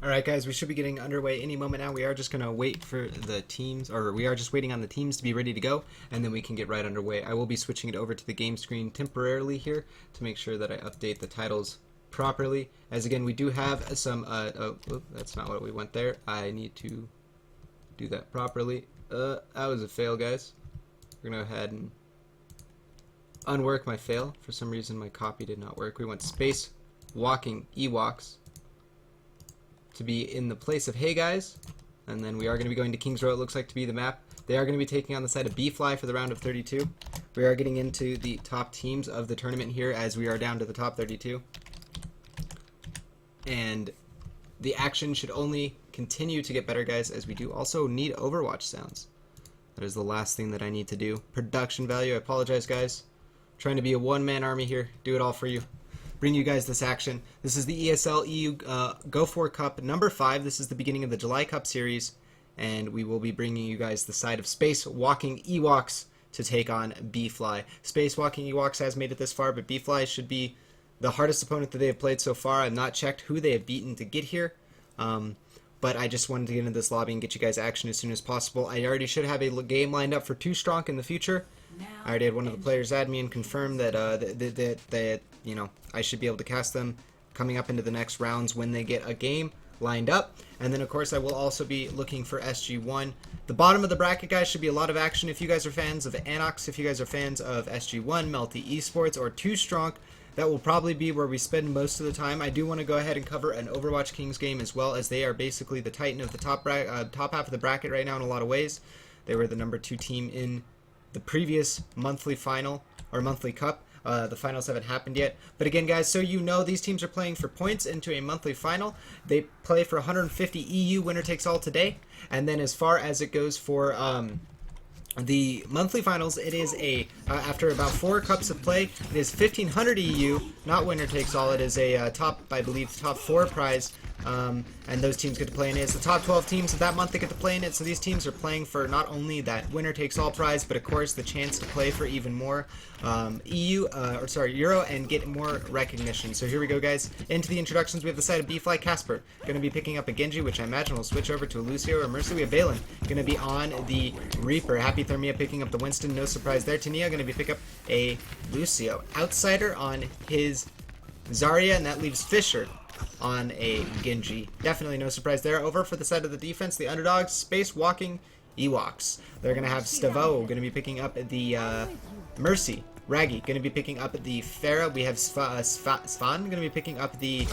Alright guys, we should be getting underway any moment now. We are just going to wait for the teams, or we are just waiting on the teams to be ready to go, and then we can get right underway. I will be switching it over to the game screen temporarily here to make sure that I update the titles properly. As again, we do have some, oh, that's not what we want there. I need to do that properly. That was a fail, guys. We're going to go ahead and unwork my fail. For some reason, my copy did not work. We want space walking Ewoks to be in the place of Hey Guys, and then we are going to be going to Kings Row, it looks like to be the map. They are going to be taking on the side of B.Fly for the round of 32. We are getting into the top teams of the tournament here as we are down to the top 32. And the action should only continue to get better, guys, as we do also need Overwatch sounds. That is the last thing that I need to do. Production value, I apologize, guys. I'm trying to be a one-man army here, do it all for you. Bring you guys this action. This is the ESL Go4 Cup number 5. This is the beginning of the July Cup series, and we will be bringing you guys the side of Space Walking Ewoks to take on B.Fly. Space Walking Ewoks has made it this far, but B.Fly should be the hardest opponent that they have played so far. I've not checked who they have beaten to get here, but I just wanted to get into this lobby and get you guys action as soon as possible. I already should have a game lined up for 2 Strong in the future. I already had one of the players add me and confirm that that you know, I should be able to cast them coming up into the next rounds when they get a game lined up. And then of course I will also be looking for SG1. The bottom of the bracket, guys, should be a lot of action. If you guys are fans of Anox, if you guys are fans of SG1, Melty Esports, or 2 Strong, that will probably be where we spend most of the time. I do want to go ahead and cover an Overwatch Kings game as well, as they are basically the titan of the top half of the bracket right now in a lot of ways. They were the number 2 team in the previous monthly final, or monthly cup. The finals haven't happened yet. But again, guys, so you know, these teams are playing for points into a monthly final. They play for 150 EU, winner takes all today. And then as far as it goes for the monthly finals, it is a, after about 4 cups of play, it is 1500 EU, not winner takes all. It is a top, I believe, top 4 prize. And those teams get to play in it. It's the top 12 teams of that month that get to play in it, so these teams are playing for not only that winner-takes-all prize, but of course the chance to play for even more Euro, and get more recognition. So here we go, guys. Into the introductions, we have the side of B.Fly Casper, going to be picking up a Genji, which I imagine will switch over to a Lucio or Mercy. We have Valen, going to be on the Reaper. Happy Thermia picking up the Winston, no surprise there. Tania going to be picking up a Lucio. Outsider on his Zarya, and that leaves Fisher on a Genji. Definitely no surprise there. Over for the side of the defense, the underdogs, Space Walking Ewoks. They're going to have Stavo going to be picking up the Mercy. Raggy going to be picking up the Pharah. We have Svan going to be picking up the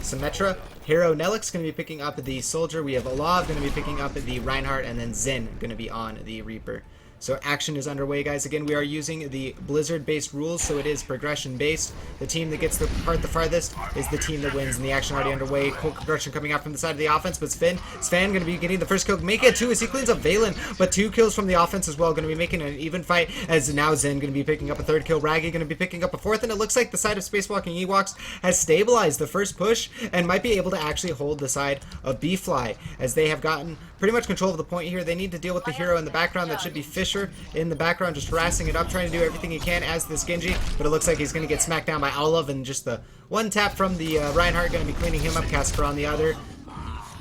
Symmetra. Hero Nelix going to be picking up the Soldier. We have Olav going to be picking up the Reinhardt, and then Zen going to be on the Reaper. So action is underway, guys. Again, we are using the Blizzard-based rules, so it is progression-based. The team that gets the part the farthest is the team that wins, and the action already underway. Cool progression coming out from the side of the offense, but Sven going to be getting the first kill. Make it 2 as he cleans up Valen, but 2 kills from the offense as well. Going to be making an even fight, as now Zen going to be picking up a 3rd kill. Raggy going to be picking up a 4th, and it looks like the side of Spacewalking Ewoks has stabilized the first push and might be able to actually hold the side of B.Fly, as they have gotten pretty much control of the point here. They need to deal with the hero in the background. That should be Fisher in the background, just harassing it up, trying to do everything he can as this Genji, but it looks like he's going to get smacked down by Olav, and just the one tap from the Reinhardt going to be cleaning him up. Casper on the other.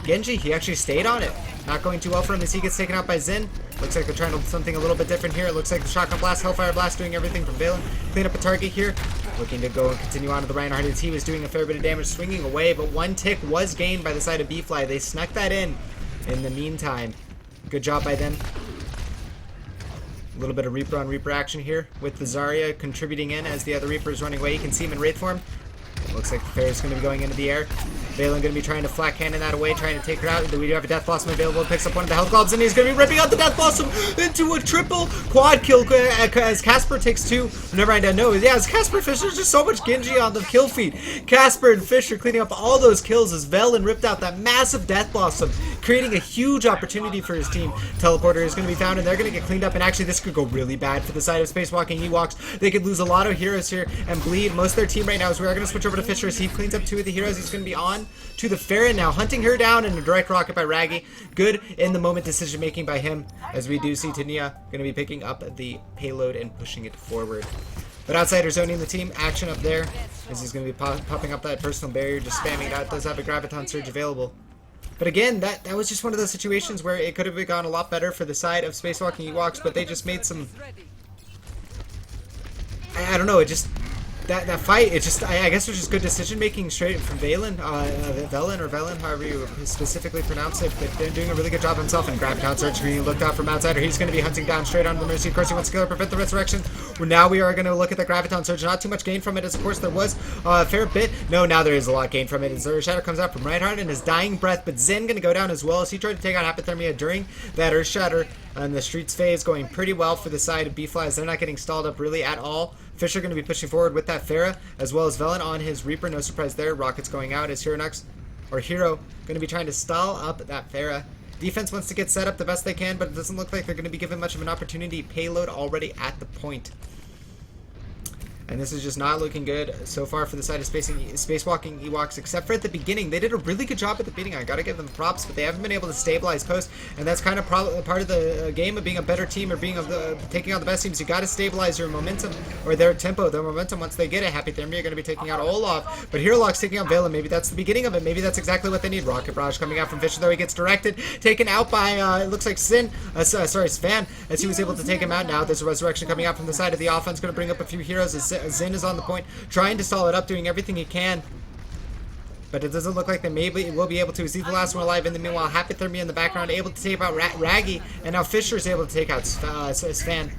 Genji, he actually stayed on it. Not going too well for him as he gets taken out by Zen. Looks like they're trying to do something a little bit different here. It looks like the Shotgun Blast, Hellfire Blast doing everything from Valen. Clean up a target here. Looking to go and continue on to the Reinhardt as he was doing a fair bit of damage, swinging away, but 1 tick was gained by the side of B.Fly. They snuck that in the meantime. Good job by them. A little bit of Reaper on Reaper action here with the Zarya contributing in as the other Reaper is running away. You can see him in Wraith form. Looks like the Fair is going to be going into the air. Valen going to be trying to flak cannon that away, trying to take her out. We do have a Death Blossom available. Picks up one of the Health Globs, and he's going to be ripping out the Death Blossom into a triple quad kill as Casper takes 2. Never mind, no. Yeah, as Casper Fisher, there's just so much Genji on the kill feed. Casper and Fisher cleaning up all those kills as Valen ripped out that massive Death Blossom, creating a huge opportunity for his team. Teleporter is going to be found, and they're going to get cleaned up, and actually this could go really bad for the side of Spacewalking Ewoks. They could lose a lot of heroes here and bleed most of their team right now, as we are going to switch over to Fisher as he cleans up 2 of the heroes. He's going to be on to the Farah now, hunting her down in a direct rocket by Raggy. Good in the moment decision making by him, as we do see Tania going to be picking up the payload and pushing it forward. But Outsider zoning the team, action up there, as he's going to be popping up that personal barrier, just spamming it out. Does have a Graviton Surge available. But again, that was just one of those situations where it could have gone a lot better for the side of Spacewalking Ewoks, but they just made some... I don't know, it just... That fight, it just, I guess it was just good decision making straight from Valen, Velen, however you specifically pronounce it, but they're doing a really good job himself, and Graviton Surge being looked out from outsider. He's going to be hunting down straight onto the Mercy. Of course, he wants to kill her, prevent the resurrection. Well, now we are going to look at the Graviton Surge. Not too much gain from it, as of course there was a fair bit. No, now there is a lot gain from it, as Earth Shatter comes out from Reinhardt in his dying breath, but Zen going to go down as well, as he tried to take out Hypothermia during that Earth Shatter. And the Streets phase going pretty well for the side of B.Fly, as they're not getting stalled up really at all. Fisher going to be pushing forward with that Pharah, as well as Velen on his Reaper. No surprise there. Rockets going out as Hero going to be trying to stall up that Pharah. Defense wants to get set up the best they can, but it doesn't look like they're going to be given much of an opportunity. Payload already at the point. And this is just not looking good so far for the side of Spacewalking Ewoks, except for at the beginning. They did a really good job at the beginning. I gotta give them props, but they haven't been able to stabilize post, and that's kind of part of the game of being a better team or being taking out the best teams. You gotta stabilize your momentum, or their tempo, their momentum once they get it. Happy Thermia are gonna be taking out Olaf, but Herlock's taking out Vela. Maybe that's the beginning of it. Maybe that's exactly what they need. Rocket Barrage coming out from Fisher, though he gets directed, taken out by it looks like Sven, as he was able to take him out. Now there's a resurrection coming out from the side of the offense, gonna bring up a few heroes as Zen is on the point, trying to stall it up, doing everything he can. But it doesn't look like they will be able to. Is he the last one alive? In the meanwhile, Hypothermia in the background, able to take out Raggy, and now Fisher is able to take out Sven.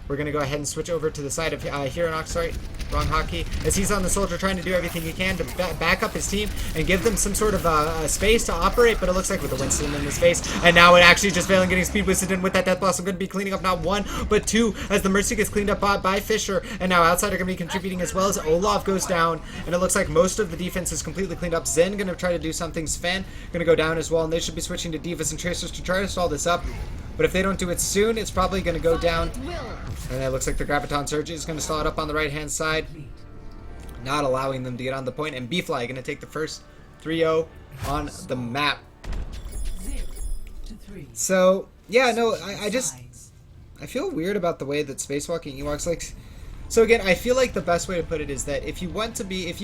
We're going to go ahead and switch over to the side of Heronox, sorry, wrong hotkey, as he's on the soldier trying to do everything he can to back up his team and give them some sort of space to operate, but it looks like with the Winston in his face, and now it actually just failing getting speed boosted in with that Death Blossom. Going to be cleaning up not one, but two, as the Mercy gets cleaned up by Fisher, and now Outsider going to be contributing as well, as Olaf goes down, and it looks like most of the defense is completely cleaned up. Zen going to try to do something, Sven going to go down as well, and they should be switching to Divas and Tracers to try to stall this up. But if they don't do it soon, it's probably going to go down. And it looks like the Graviton Surge is going to stall it up on the right-hand side, not allowing them to get on the point. And B.Fly going to take the first 3-0 on the map. So, yeah, no, I feel weird about the way that Spacewalking Ewoks, like... So again, I feel like the best way to put it is that if you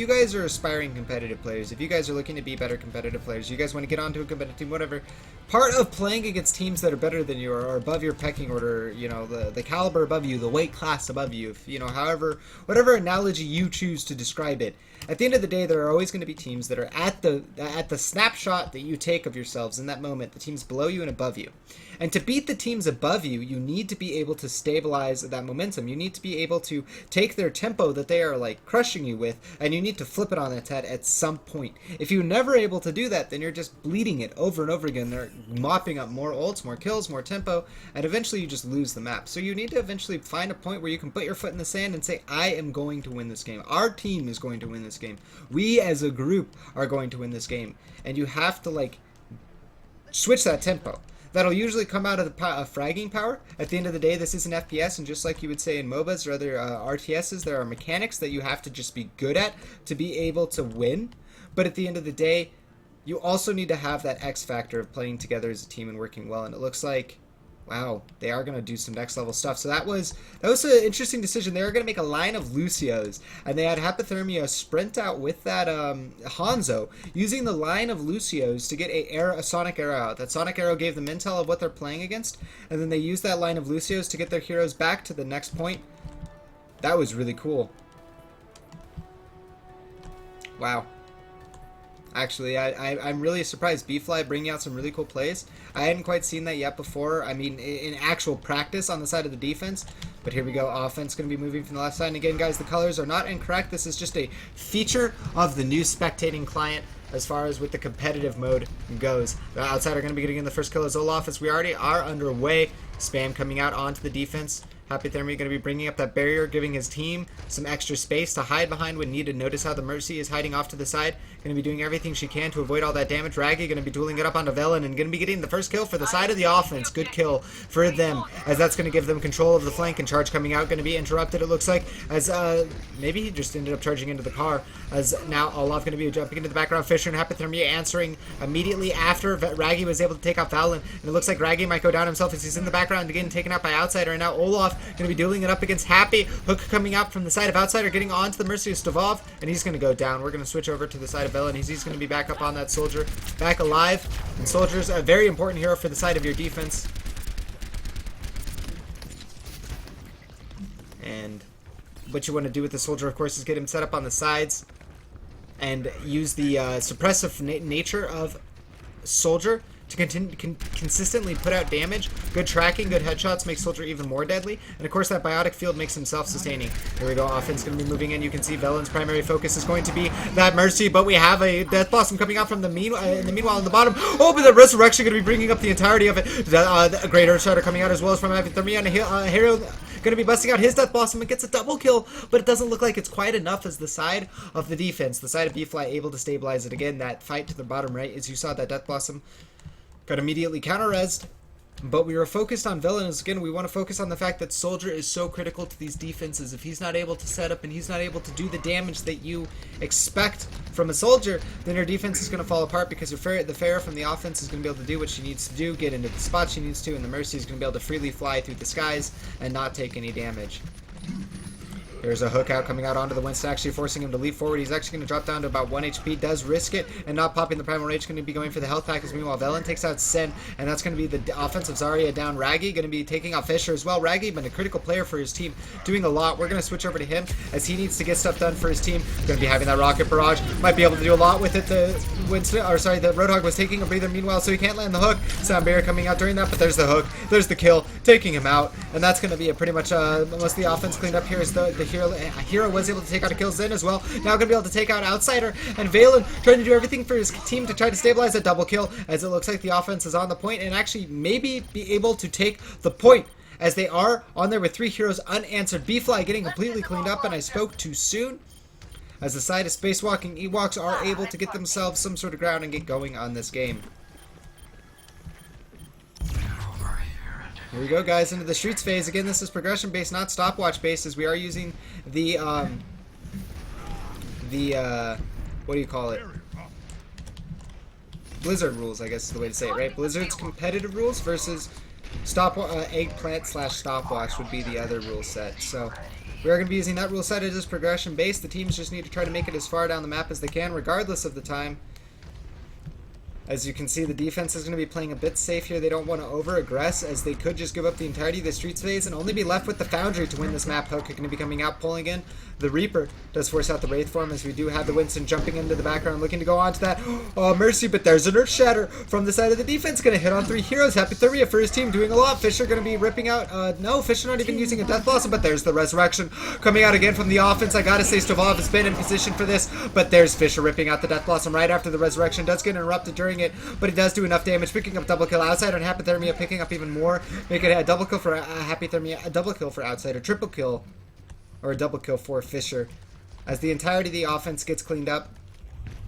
guys are aspiring competitive players, if you guys are looking to be better competitive players, you guys want to get onto a competitive team, whatever, part of playing against teams that are better than you or above your pecking order, you know, the caliber above you, the weight class above you, if, you know, however, whatever analogy you choose to describe it, at the end of the day, there are always going to be teams that are at the snapshot that you take of yourselves in that moment, the teams below you and above you. And to beat the teams above you, you need to be able to stabilize that momentum. You need to be able to take their tempo that they are like crushing you with, and you need to flip it on its head at some point. If you're never able to do that, then you're just bleeding it over and over again. They're mopping up more ults, more kills, more tempo, and eventually you just lose the map. So you need to eventually find a point where you can put your foot in the sand and say, I am going to win this game. Our team is going to win this game. We as a group are going to win this game. And you have to like switch that tempo. That'll usually come out of the fragging power. At the end of the day, this is an FPS, and just like you would say in MOBAs or other RTSs, there are mechanics that you have to just be good at to be able to win. But at the end of the day, you also need to have that X factor of playing together as a team and working well. And it looks like, wow, they are going to do some next level stuff. So that was an interesting decision. They were going to make a line of Lucios, and they had Hypothermia sprint out with that Hanzo, using the line of Lucios to get a Sonic Arrow out. That Sonic Arrow gave them intel of what they're playing against, and then they used that line of Lucios to get their heroes back to the next point. That was really cool. Wow. Actually, I'm really surprised. B.Fly bringing out some really cool plays. I hadn't quite seen that yet before. I mean, in actual practice on the side of the defense. But here we go. Offense going to be moving from the left side. And again, guys, the colors are not incorrect. This is just a feature of the new spectating client as far as with the competitive mode goes. The outsider going to be getting in the first kill as Olaf, as we already are underway. Spam coming out onto the defense. Hypothermia going to be bringing up that barrier, giving his team some extra space to hide behind when needed. Notice how the Mercy is hiding off to the side. Going to be doing everything she can to avoid all that damage. Raggy going to be dueling it up onto Velen and going to be getting the first kill for the side of the offense. Good kill for them, as that's going to give them control of the flank, and charge coming out. Going to be interrupted, it looks like, as maybe he just ended up charging into the car, as now Olaf going to be jumping into the background. Fisher and Hypothermia answering immediately after Raggy was able to take out Velen, and it looks like Raggy might go down himself as he's in the background, getting taken out by Outsider, and now Olaf Going to be dueling it up against Happy. Hook coming out from the side of Outsider, getting onto the Mercy of Stavov, and he's going to go down. We're going to switch over to the side of Villain. He's going to be back up on that Soldier, back alive. And Soldier's a very important hero for the side of your defense. And what you want to do with the Soldier, of course, is get him set up on the sides and use the suppressive nature of Soldier to consistently put out damage. Good tracking, good headshots make Soldier even more deadly. And of course that biotic field makes him self-sustaining. Here we go, offense going to be moving in. You can see Velen's primary focus is going to be that Mercy, but we have a Death Blossom coming out from the meanwhile in the bottom. Oh, but the Resurrection going to be bringing up the entirety of it. A great Earthshatter coming out as well as from Thermia, and a hero going to be busting out his Death Blossom and gets a double kill, but it doesn't look like it's quite enough as the side of the defense, the side of B.Fly, able to stabilize it again. That fight to the bottom right, as you saw, that Death Blossom got immediately counter-rezzed, but we were focused on Villain, as again, we want to focus on the fact that Soldier is so critical to these defenses. If he's not able to set up and he's not able to do the damage that you expect from a Soldier, then your defense is going to fall apart, because the Pharah from the offense is going to be able to do what she needs to do, get into the spot she needs to, and the Mercy is going to be able to freely fly through the skies and not take any damage. There's a hook out coming out onto the Winston, actually forcing him to leap forward. He's actually going to drop down to about 1 HP, does risk it, and not popping the Primal Rage. Going to be going for the health pack, as meanwhile Velen takes out Sen, and that's going to be the offensive Zarya down Raggy. Going to be taking out Fisher as well. Raggy been a critical player for his team, doing a lot. We're going to switch over to him, as he needs to get stuff done for his team. Going to be having that Rocket Barrage. Might be able to do a lot with it. The Roadhog was taking a breather meanwhile, so he can't land the hook. Sound Barrier coming out during that, but there's the hook. There's the kill, taking him out, and that's going to be a pretty much most of the offense cleaned up here. Is the hero was able to take out a kill Zen as well. Now going to be able to take out Outsider, and Valen trying to do everything for his team to try to stabilize a double kill, as it looks like the offense is on the point and actually maybe be able to take the point, as they are on there with 3 heroes unanswered. B.Fly getting completely cleaned up, and I spoke too soon, as the side of spacewalking Ewoks are able to get themselves some sort of ground and get going on this game. Here we go, guys, into the Streets phase. Again, this is progression-based, not stopwatch-based, as we are using the, what do you call it? Blizzard rules, I guess is the way to say it, right? Blizzard's competitive rules versus eggplant/stopwatch would be the other rule set. So we are going to be using that rule set. It is progression-based. The teams just need to try to make it as far down the map as they can, regardless of the time. As you can see, the defense is going to be playing a bit safe here. They don't want to over-aggress, as they could just give up the entirety of the Streets phase and only be left with the Foundry to win this map. Hook going to be coming out, pulling in. The Reaper does force out the Wraith form, as we do have the Winston jumping into the background, looking to go on to that. Oh, Mercy, but there's an Earthshatter from the side of the defense. Going to hit on 3 heroes. Happy Thermia for his team, doing a lot. Fisher going to be ripping out. No, Fisher not even using a Death Blossom, but there's the Resurrection coming out again from the offense. I gotta say, Stavov has been in position for this, but there's Fisher ripping out the Death Blossom right after the Resurrection. Does get interrupted during it, but it does do enough damage, picking up double kill. Outsider and Happy Thermia picking up even more, make it a double kill for Happy Thermia, a double kill for Outsider, triple kill, or a double kill for Fisher. As the entirety of the offense gets cleaned up,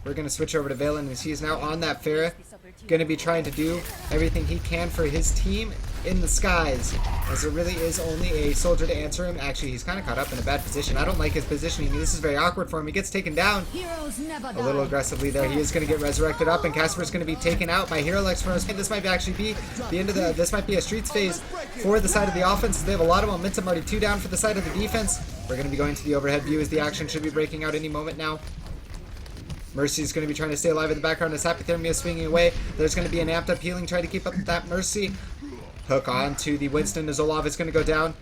we're going to switch over to Valen, as he is now on that Pharah, going to be trying to do everything he can for his team in the skies, as there really is only a Soldier to answer him. Actually, he's kind of caught up in a bad position. I don't like his positioning. This is very awkward for him. He gets taken down a little aggressively there. He is going to get resurrected up, and Casper's going to be taken out by Hero Lex Furnace. This might actually be the end of the. This might be a Streets phase for the side of the offense. They have a lot of momentum. Already 2 down for the side of the defense. We're going to be going to the overhead view, as the action should be breaking out any moment now. Mercy is going to be trying to stay alive in the background as Happy Thermia is swinging away. There's going to be an amped up healing, trying to keep up that Mercy. Hook on to the Winston, as Olaf is going to go down.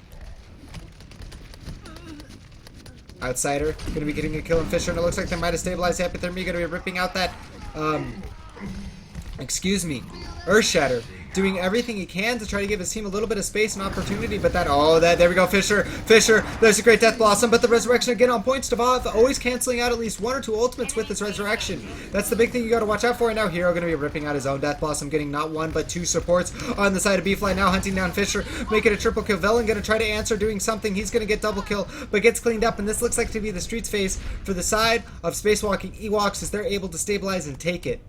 Outsider going to be getting a kill on Fisher, and it looks like they might have stabilized Happy Thermia. Going to be ripping out that, Earthshatter. Doing everything he can to try to give his team a little bit of space and opportunity, but there we go, Fisher, there's a great Death Blossom, but the Resurrection again on point. Stavov always canceling out at least 1 or 2 ultimates with this Resurrection. That's the big thing you got to watch out for, and now Hero going to be ripping out his own Death Blossom, getting not 1 but 2 supports on the side of B.Fly, now hunting down Fisher, making a triple kill. Velen going to try to answer, doing something. He's going to get double kill, but gets cleaned up, and this looks like to be the Streets phase for the side of Spacewalking Ewoks, as they're able to stabilize and take it.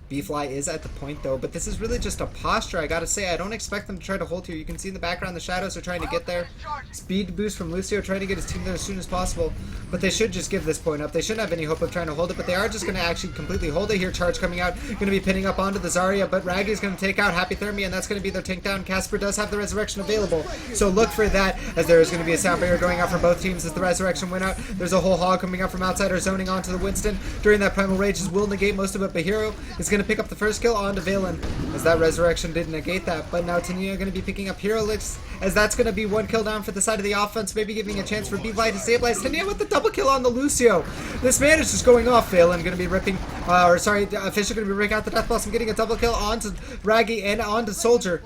B.Fly is at the point though, but this is really just a posture. I gotta say, I don't expect them to try to hold here. You can see in the background the shadows are trying to get there. Speed boost from Lucio, trying to get his team there as soon as possible. But they should just give this point up. They shouldn't have any hope of trying to hold it, but they are just going to actually completely hold it here. Charge coming out, going to be pinning up onto the Zarya, but Raggy is going to take out Happy Thermia, and that's going to be their tank down. Casper does have the Resurrection available, so look for that, as there is going to be a sound barrier going out for both teams as the Resurrection went out. There's a whole hog coming out from outside or zoning onto the Winston. During that Primal Rages will negate most of it, but Hero is going to pick up the first kill onto Valen, as that Resurrection did negate that. But now Tania going to be picking up Hero Licks, as that's going to be one kill down for the side of the offense, maybe giving a chance for B.Fly to stabilize. Tania with the double kill on the Lucio. This man is just going off. Valen going to be ripping, Fisher going to be ripping out the Death Blossom, getting a double kill onto Raggy and onto Soldier,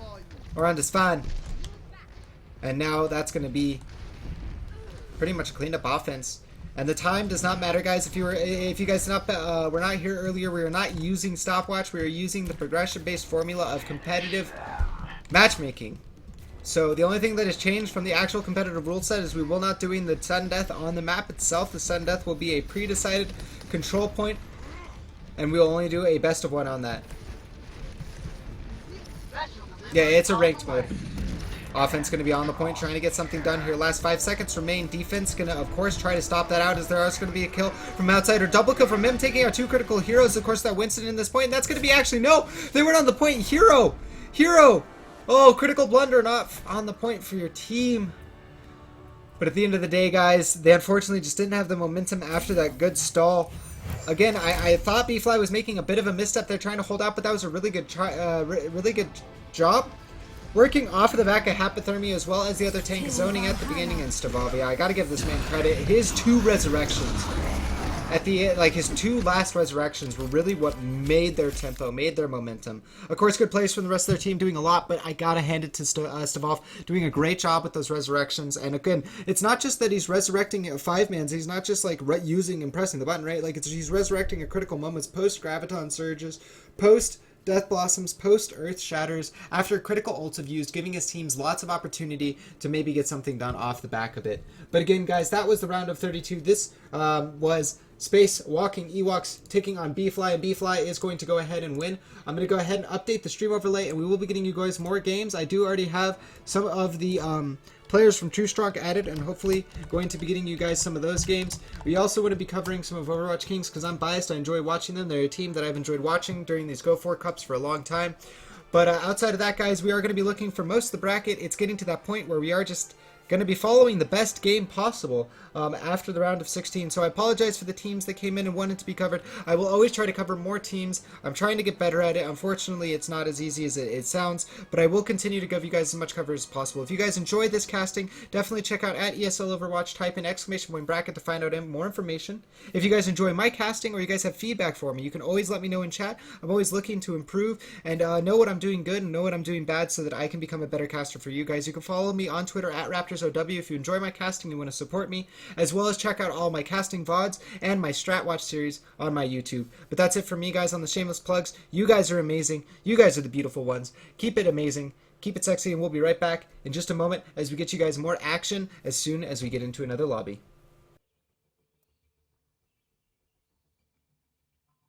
or onto Svan. And now that's going to be pretty much a cleaned up offense. And the time does not matter, guys. If you guys were not here earlier, we are not using stopwatch. We are using the progression-based formula of competitive matchmaking. So the only thing that has changed from the actual competitive rule set is we will not doing the sudden death on the map itself. The sudden death will be a pre-decided control point, and we will only do a best of one on that. Yeah, it's a ranked mode. Offense going to be on the point, trying to get something done here. Last 5 seconds remain. Defense going to, of course, try to stop that out, as there is going to be a kill from outside, or double kill from him, taking out 2 critical heroes. Of course, that Winston in this point, and that's going to be actually, no, they weren't on the point. Hero! Oh, critical blunder, not on the point for your team. But at the end of the day, guys, they unfortunately just didn't have the momentum after that good stall. Again, I thought B.Fly was making a bit of a misstep there, trying to hold out, but that was a really good job. Working off of the back of Hypothermia, as well as the other tank zoning at the beginning and Stavavia. I gotta give this man credit. His 2 resurrections at the end, like his 2 last resurrections, were really what made their tempo, made their momentum. Of course, good plays from the rest of their team, doing a lot, but I gotta hand it to Stavov, doing a great job with those resurrections. And again, it's not just that he's resurrecting 5-mans, he's not just like using and pressing the button, right? Like he's resurrecting at critical moments, post Graviton Surges, post Death Blossoms, post Earth Shatters, after critical ults have used, giving his teams lots of opportunity to maybe get something done off the back of it. But again, guys, that was the round of 32. This was Space Walking Ewoks taking on B.Fly, and B.Fly is going to go ahead and win. I'm going to go ahead and update the stream overlay, and we will be getting you guys more games. I do already have some of the players from True Strong added, and hopefully going to be getting you guys some of those games. We also want to be covering some of Overwatch Kings, because I'm biased. I enjoy watching them. They're a team that I've enjoyed watching during these Go4 Cups for a long time. But outside of that, guys, we are going to be looking for most of the bracket. It's getting to that point where we are just going to be following the best game possible after the round of 16. So I apologize for the teams that came in and wanted to be covered. I will always try to cover more teams. I'm trying to get better at it. Unfortunately, it's not as easy as it sounds, but I will continue to give you guys as much coverage as possible. If you guys enjoyed this casting, definitely check out at ESL Overwatch. Type in ! bracket to find out more information. If you guys enjoy my casting, or you guys have feedback for me, you can always let me know in chat. I'm always looking to improve and know what I'm doing good and know what I'm doing bad, so that I can become a better caster for you guys. You can follow me on Twitter at RaptorZow if you enjoy my casting and want to support me, as well as check out all my casting VODs and my Strat Watch series on my YouTube. But that's it for me, guys, on the shameless plugs. You guys are amazing. You guys are the beautiful ones. Keep it amazing. Keep it sexy, and we'll be right back in just a moment as we get you guys more action as soon as we get into another lobby.